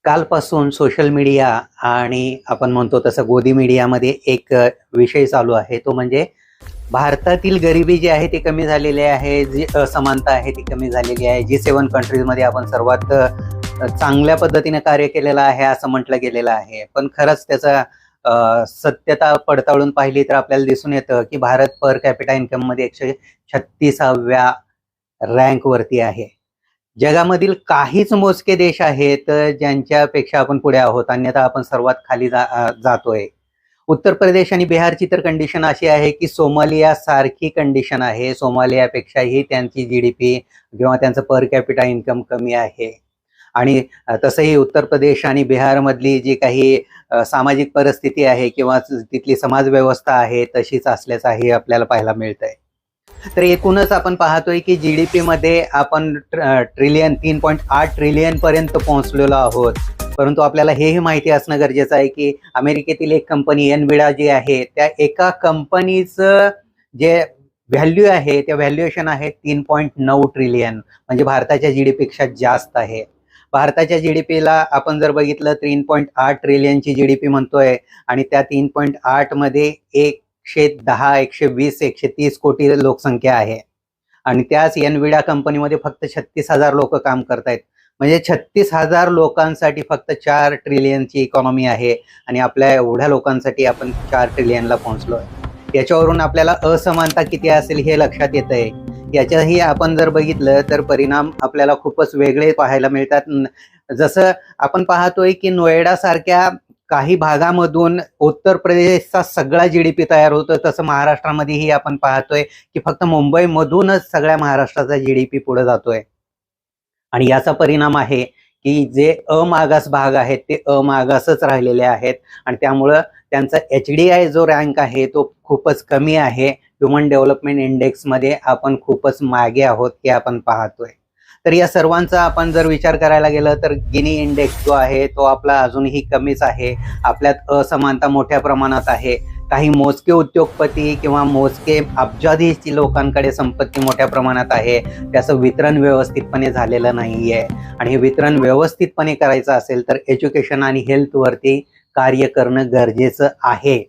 कालपासून social media आणि आपण म्हणतो तसं गोदी मीडियामध्ये एक विषय चालू आहे, तो म्हणजे भारतातील गरिबी जी आहे ती कमी झालेली आहे, जी असमानता आहे ती कमी झालेली आहे. G7 कंट्रीजमध्ये आपण सर्वात चांगल्या पद्धतीने कार्य केलेलं आहे असं म्हटलं गेलेलं आहे. पण खरंच त्याचा सत्यता पडताळून पाहिली तर आपल्याला दिसून येतं की भारत पर कॅपिटा इन्कममध्ये 136व्या रँकवरती आहे. जगामधील काहीच मोजके देश आहेत ज्यांच्यापेक्षा आपण पुढे आहोत, अन्यथा आपण सर्वात खाली जातोय. उत्तर प्रदेश आणि बिहारची तर कंडिशन अशी आहे की सोमालिया सारखी कंडिशन आहे. सोमालियापेक्षाही त्यांची जीडीपी किंवा त्यांचं पर कॅपिटा इन्कम कमी आहे. आणि तसंही उत्तर प्रदेश आणि बिहारमधली जी काही सामाजिक परिस्थिती आहे किंवा तिथली समाज व्यवस्था आहे तशीच असल्याचंही आपल्याला पाहायला मिळतंय. तर एकूणच आपण पाहतोय की जीडीपी मध्ये आपण ट्रिलियन 3.8 ट्रिलियन पर्यंत पोहोचलेलो आहोत. परंतु आपल्याला हेही माहिती असणं गरजेचं आहे की अमेरिकेतील एक कंपनी एनविडा जी आहे, त्या एका कंपनीचं जे व्हॅल्यू आहे, त्या व्हॅल्युएशन आहे 3.9 ट्रिलियन, म्हणजे भारताच्या जीडीपी पेक्षा जास्त आहे. भारताच्या जीडीपीला आपण जर बघितलं 3.8 ट्रिलियनची जीडीपी म्हणतोय आणि त्या 3.8 मध्ये 110, 120, 130 कोटी लोकसंख्या आहे. आणि त्याच एनविडा कंपनीमध्ये फक्त 36,000 लोक काम करतायत. म्हणजे 36,000 लोकांसाठी फक्त 4 ट्रिलियनची इकॉनॉमी आहे आणि आपल्या एवढ्या लोकांसाठी आपण 4 ट्रिलियनला पोहोचलोय. याच्यावरून आपल्याला असमानता किती असेल हे लक्षात येतंय. याच्याही आपण जर बघितलं तर परिणाम आपल्याला खूपच वेगळे पाहायला मिळतात. जसं आपण पाहतोय की नोएडा सारख्या काही भागामधून उत्तर प्रदेशचा सगळा जीडीपी तयार होतो, तसं महाराष्ट्रामध्येही आपण पाहतोय की फक्त मुंबईमधूनच सगळ्या महाराष्ट्राचा जीडीपी पुढे जातोय. आणि याचा परिणाम आहे की जे अमागास भाग आहेत ते अमागासच राहिलेले आहेत आणि त्यामुळं त्यांचा HDI जो रँक आहे तो खूपच कमी आहे. ह्युमन डेव्हलपमेंट इंडेक्समध्ये आपण खूपच मागे आहोत हे आपण पाहतोय. तर या सर्वांचा आपण जर विचार करायला गेलं तर गिनी इंडेक्स जो आहे तो आपला अजूनही कमीच आहे. आपल्यात असमानता मोठ्या प्रमाणात आहे. काही मोजके उद्योगपती किंवा मोजके अब्जाधीश लोकांकडे संपत्ती मोठ्या प्रमाणात आहे. त्याचं वितरण व्यवस्थितपणे झालेलं नाहीये आणि हे वितरण व्यवस्थितपणे करायचं असेल तर एज्युकेशन आणि हेल्थवरती कार्य करणं गरजेचं आहे.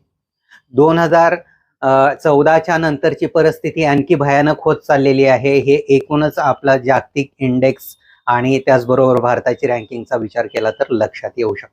2014च्या नंतरची परिस्थिती आणखी भयानक होत चाललेली आहे. हे एकूणच आपला जागतिक इंडेक्स आणि त्याचबरोबर भारताची रँकिंगचा विचार केला तर लक्षात येऊ शकतं.